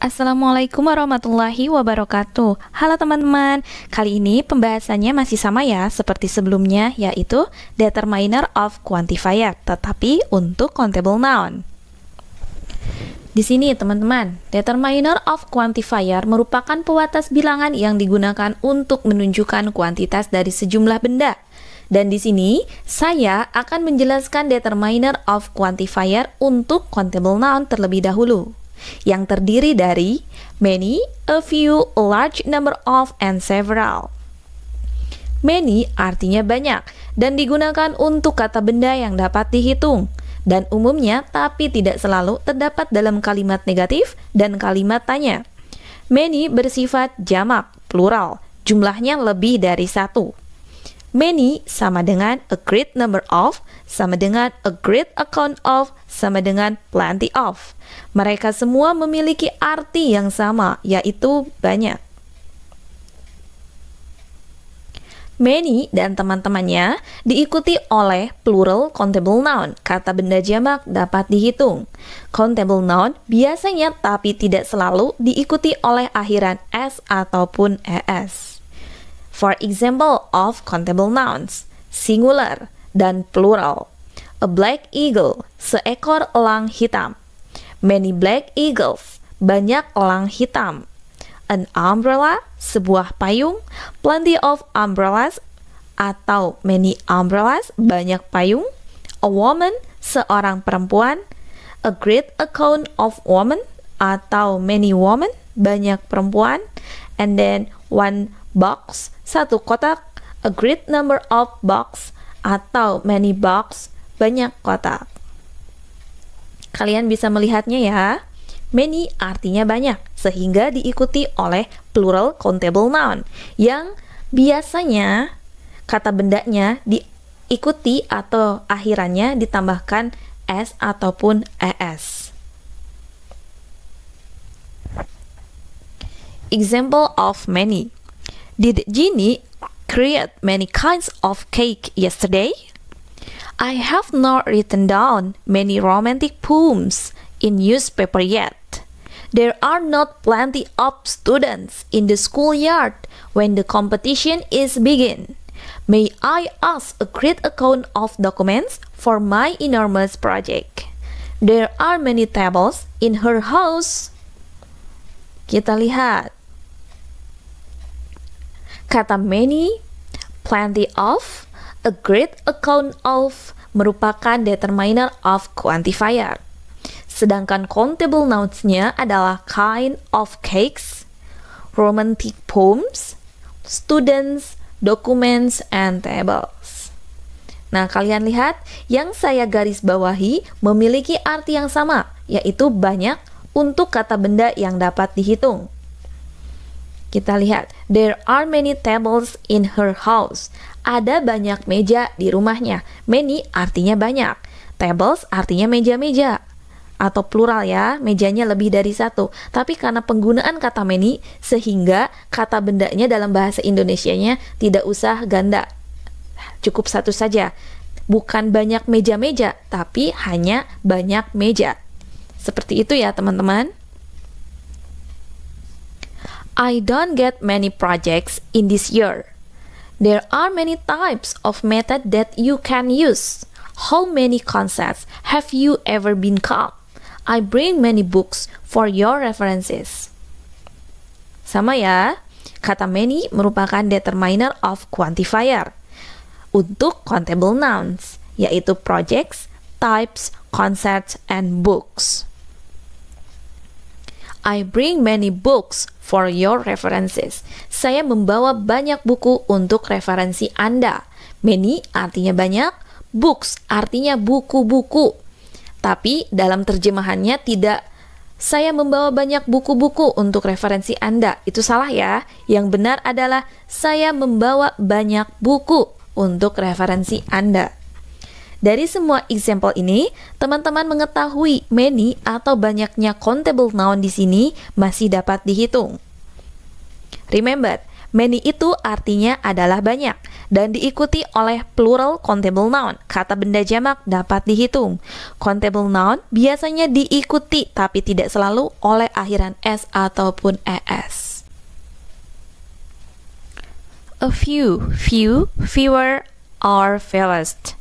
Assalamualaikum warahmatullahi wabarakatuh. Halo teman-teman, kali ini pembahasannya masih sama ya seperti sebelumnya, yaitu determiner of quantifier, tetapi untuk countable noun. Di sini teman-teman, determiner of quantifier merupakan pewatas bilangan yang digunakan untuk menunjukkan kuantitas dari sejumlah benda. Dan di sini saya akan menjelaskan determiner of quantifier untuk countable noun terlebih dahulu, yang terdiri dari many, a few, a large number of, and several. Many artinya banyak dan digunakan untuk kata benda yang dapat dihitung, dan umumnya tapi tidak selalu terdapat dalam kalimat negatif dan kalimat tanya. Many bersifat jamak, plural, jumlahnya lebih dari satu. Many sama dengan a great number of, sama dengan a great account of, sama dengan plenty of. Mereka semua memiliki arti yang sama, yaitu banyak. Many dan teman-temannya diikuti oleh plural countable noun, kata benda jamak dapat dihitung. Countable noun biasanya tapi tidak selalu diikuti oleh akhiran s ataupun es. For example of countable nouns, singular dan plural. A black eagle, seekor elang hitam. Many black eagles, banyak elang hitam. An umbrella, sebuah payung. Plenty of umbrellas, atau many umbrellas, banyak payung. A woman, seorang perempuan. A great account of women, atau many women, banyak perempuan. And then one box, satu kotak. A great number of box, atau many box, banyak kotak. Kalian bisa melihatnya ya. Many artinya banyak, sehingga diikuti oleh plural countable noun, yang biasanya kata bendanya diikuti atau akhirannya ditambahkan s ataupun es. Example of many. Did Ginny create many kinds of cake yesterday? I have not written down many romantic poems in newspaper yet. There are not plenty of students in the schoolyard when the competition is begin. May I ask a great account of documents for my enormous project? There are many tables in her house. Kita lihat. Kata many, plenty of, a great account of merupakan determiner of quantifier. Sedangkan countable nouns-nya adalah kind of cakes, romantic poems, students, documents, and tables. Nah, kalian lihat yang saya garis bawahi memiliki arti yang sama, yaitu banyak untuk kata benda yang dapat dihitung. Kita lihat, there are many tables in her house. Ada banyak meja di rumahnya. Many artinya banyak. Tables artinya meja-meja. Atau plural ya, mejanya lebih dari satu. Tapi karena penggunaan kata many, sehingga kata bendanya dalam bahasa Indonesianya tidak usah ganda. Cukup satu saja. Bukan banyak meja-meja, tapi hanya banyak meja. Seperti itu ya teman-teman. I don't get many projects in this year. There are many types of method that you can use. How many concepts have you ever been caught? I bring many books for your references. Sama ya, kata many merupakan determiner of quantifier untuk countable nouns, yaitu projects, types, concepts, and books. I bring many books for your references. Saya membawa banyak buku untuk referensi Anda. Many artinya banyak, books artinya buku-buku. Tapi dalam terjemahannya tidak saya membawa banyak buku-buku untuk referensi Anda. Itu salah ya. Yang benar adalah saya membawa banyak buku untuk referensi Anda. Dari semua example ini, teman-teman mengetahui many atau banyaknya countable noun di sini masih dapat dihitung. Remember, Many itu artinya adalah banyak dan diikuti oleh plural countable noun. Kata benda jamak dapat dihitung. Countable noun biasanya diikuti tapi tidak selalu oleh akhiran s ataupun es. A few, fewer, or fewest.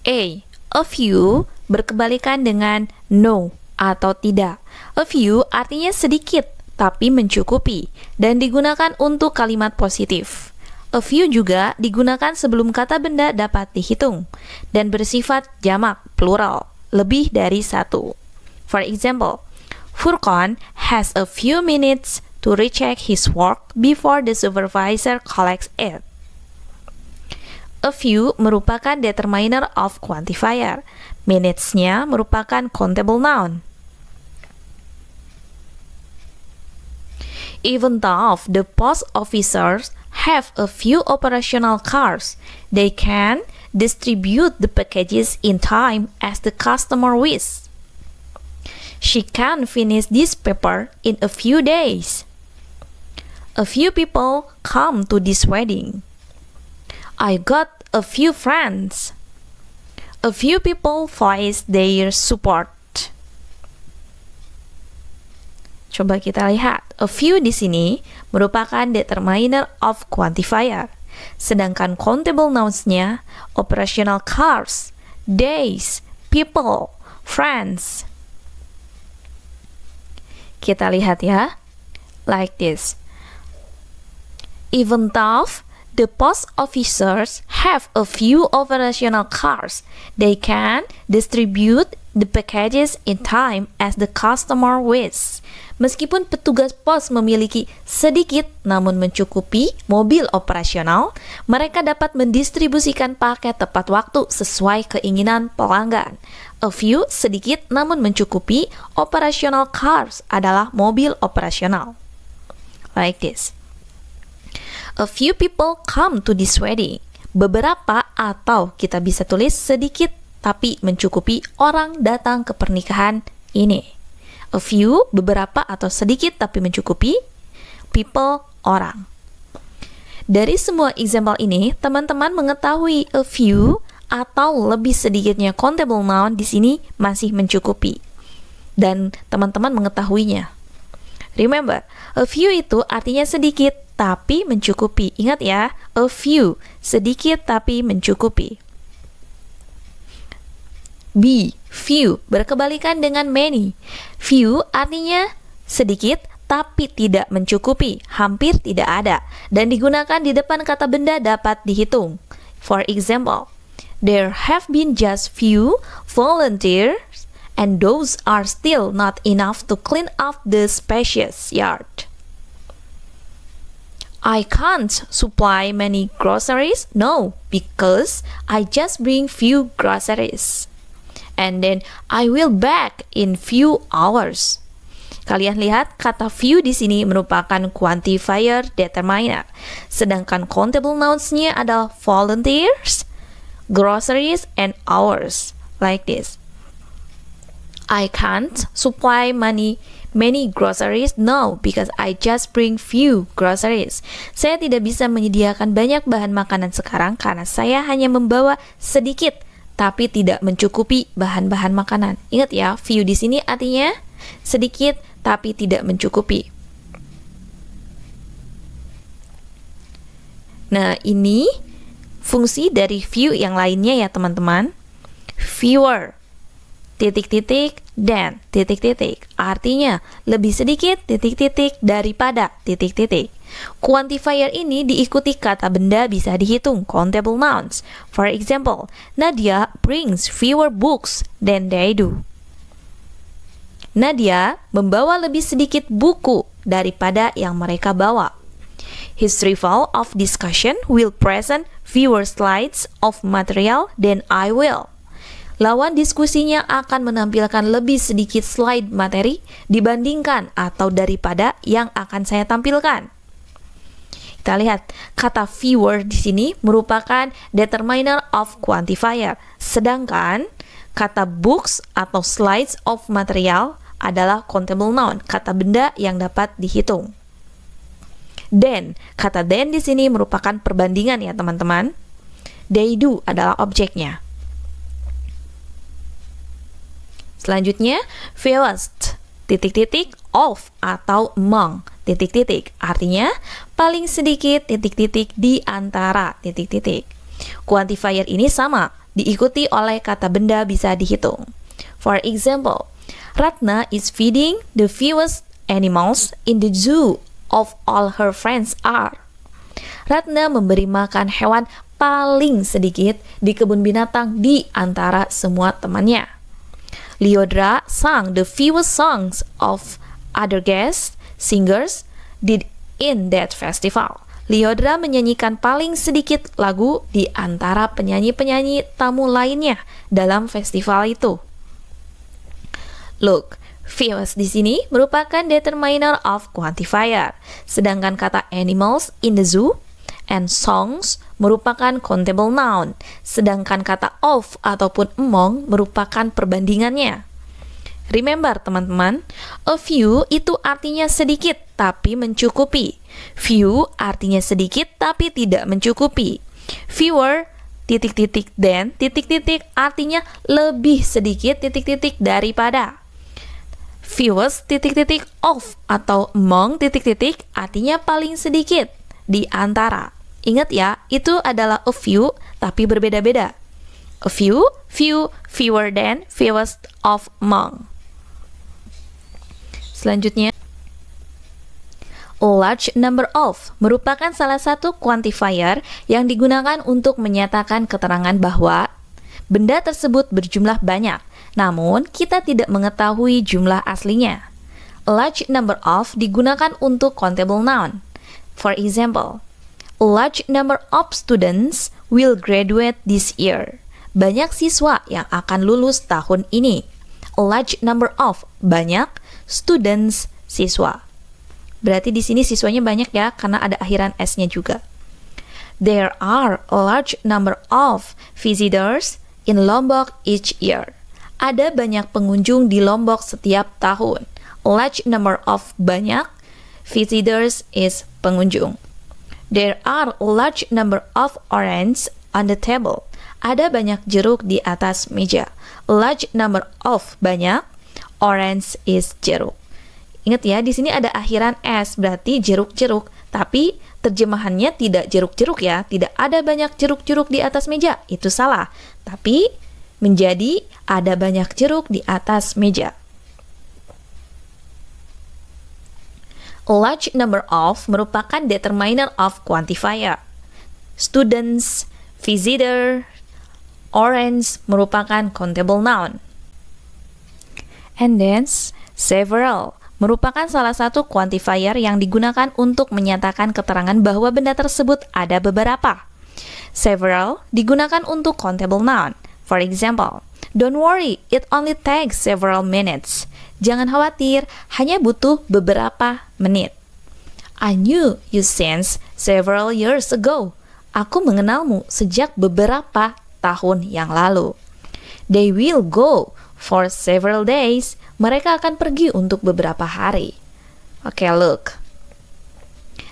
A few berkebalikan dengan no atau tidak. A few artinya sedikit tapi mencukupi dan digunakan untuk kalimat positif. A few juga digunakan sebelum kata benda dapat dihitung dan bersifat jamak plural, lebih dari satu. For example, Furqan has a few minutes to recheck his work before the supervisor collects it. A few merupakan determiner of quantifier. Minutes-nya merupakan countable noun. Even though the post officers have a few operational cars, they can distribute the packages in time as the customer wishes. She can finish this paper in a few days. A few people come to this wedding. I got a few friends. A few people voice their support. Coba kita lihat, a few di sini merupakan determiner of quantifier, sedangkan countable nouns-nya operational cars, days, people, friends. Kita lihat ya, like this. Even though the post officers have a few operational cars, they can distribute the packages in time as the customer wishes. Meskipun petugas pos memiliki sedikit namun mencukupi mobil operasional, mereka dapat mendistribusikan paket tepat waktu sesuai keinginan pelanggan. A few, sedikit namun mencukupi, operational cars adalah mobil operasional. Like this. A few people come to this wedding. Beberapa atau kita bisa tulis sedikit tapi mencukupi orang datang ke pernikahan ini. A few, beberapa atau sedikit tapi mencukupi, people, orang. Dari semua example ini, teman-teman mengetahui a few atau lebih sedikitnya countable noun di sini masih mencukupi. Dan teman-teman mengetahuinya. Remember, a few itu artinya sedikit tapi mencukupi. Ingat ya, a few, sedikit tapi mencukupi. B, few, berkebalikan dengan many. Few artinya sedikit tapi tidak mencukupi, hampir tidak ada, dan digunakan di depan kata benda dapat dihitung. For example, there have been just few volunteers and those are still not enough to clean up the spacious yard. I can't supply many groceries. No, because I just bring few groceries. And then I will back in few hours. Kalian lihat kata few di sini merupakan quantifier determiner, sedangkan countable nouns-nya adalah volunteers, groceries, and hours. Like this. I can't supply many groceries. No, because I just bring few groceries. Saya tidak bisa menyediakan banyak bahan makanan sekarang karena saya hanya membawa sedikit tapi tidak mencukupi bahan-bahan makanan. Ingat ya, few di sini artinya sedikit tapi tidak mencukupi. Nah, ini fungsi dari few yang lainnya ya teman-teman. Fewer, titik-titik, dan titik-titik. Artinya lebih sedikit, titik-titik, daripada titik-titik. Quantifier ini diikuti kata benda bisa dihitung, countable nouns. For example, Nadia brings fewer books than they do. Nadia membawa lebih sedikit buku daripada yang mereka bawa. His rival of discussion will present fewer slides of material than I will. Lawan diskusinya akan menampilkan lebih sedikit slide materi dibandingkan atau daripada yang akan saya tampilkan. Kita lihat, kata fewer di sini merupakan determiner of quantifier, sedangkan kata books atau slides of material adalah countable noun, kata benda yang dapat dihitung. Then, kata then di sini merupakan perbandingan ya teman-teman. They do adalah objeknya. Selanjutnya, fewest, titik-titik, of atau among, titik-titik. Artinya, paling sedikit, titik-titik, di antara, titik-titik. Quantifier ini sama, diikuti oleh kata benda bisa dihitung. For example, Ratna is feeding the fewest animals in the zoo of all her friends are. Ratna memberi makan hewan paling sedikit di kebun binatang di antara semua temannya. Lyodra sang the fewest songs of other guest singers did in that festival. Lyodra menyanyikan paling sedikit lagu di antara penyanyi-penyanyi tamu lainnya dalam festival itu. Look, fewest di sini merupakan determiner of quantifier, sedangkan kata animals in the zoo and songs merupakan countable noun, sedangkan kata of ataupun among merupakan perbandingannya. Remember teman-teman, a few itu artinya sedikit tapi mencukupi. Few artinya sedikit tapi tidak mencukupi. Fewer titik-titik than titik-titik artinya lebih sedikit titik-titik daripada. Fewest titik-titik of atau among titik-titik artinya paling sedikit di antara. Ingat ya, itu adalah a few tapi berbeda-beda. A few, few, fewer than, fewest, of, among. Selanjutnya, large number of merupakan salah satu quantifier yang digunakan untuk menyatakan keterangan bahwa benda tersebut berjumlah banyak, namun kita tidak mengetahui jumlah aslinya. A large number of digunakan untuk countable noun. For example, a large number of students will graduate this year. Banyak siswa yang akan lulus tahun ini. A large number of, banyak, students, siswa. Berarti di sini siswanya banyak ya, karena ada akhiran S-nya juga. There are a large number of visitors in Lombok each year. Ada banyak pengunjung di Lombok setiap tahun. A large number of, banyak, visitors is pengunjung. There are a large number of oranges on the table. Ada banyak jeruk di atas meja. A large number of, banyak, orange is jeruk. Ingat ya, di sini ada akhiran S, berarti jeruk-jeruk. Tapi terjemahannya tidak jeruk-jeruk ya. Tidak ada banyak jeruk-jeruk di atas meja. Itu salah. Tapi menjadi ada banyak jeruk di atas meja. A large number of merupakan determiner of quantifier. Students, visitor, orange merupakan countable noun. And then, several merupakan salah satu quantifier yang digunakan untuk menyatakan keterangan bahwa benda tersebut ada beberapa. Several digunakan untuk countable noun. For example, don't worry, it only takes several minutes. Jangan khawatir, hanya butuh beberapa menit. I knew you since several years ago. Aku mengenalmu sejak beberapa tahun yang lalu. They will go for several days. Mereka akan pergi untuk beberapa hari. Oke, look.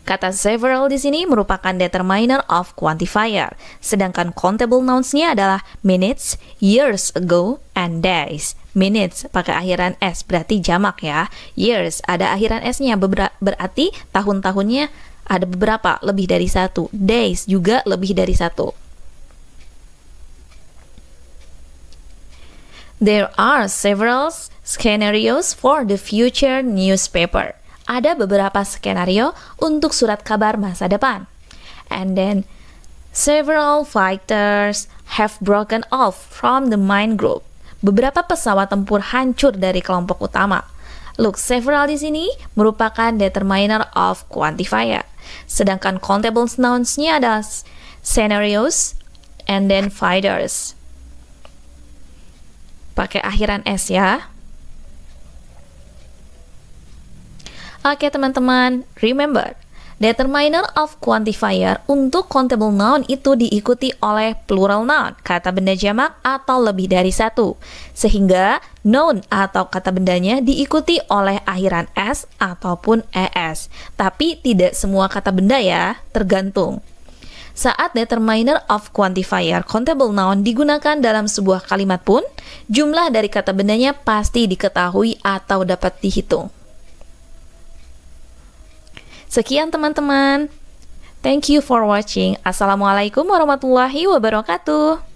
Kata several di sini merupakan determiner of quantifier, sedangkan countable nouns-nya adalah minutes, years ago, and days. Minutes pakai akhiran S, berarti jamak ya. Years ada akhiran S-nya, berarti tahun-tahunnya ada beberapa, lebih dari satu. Days juga lebih dari satu. There are several scenarios for the future newspaper. Ada beberapa skenario untuk surat kabar masa depan. And then, several fighters have broken off from the main group. Beberapa pesawat tempur hancur dari kelompok utama. Look, several di sini merupakan determiner of quantifier. Sedangkan countable nouns-nya adalah scenarios and then fighters. Pakai akhiran S ya. Oke teman-teman, remember, Determiner of quantifier untuk countable noun itu diikuti oleh plural noun, kata benda jamak atau lebih dari satu. Sehingga noun atau kata bendanya diikuti oleh akhiran s ataupun es. Tapi tidak semua kata benda ya, tergantung. Saat determiner of quantifier countable noun digunakan dalam sebuah kalimat pun, jumlah dari kata bendanya pasti diketahui atau dapat dihitung. Sekian teman-teman. Thank you for watching. Assalamualaikum warahmatullahi wabarakatuh.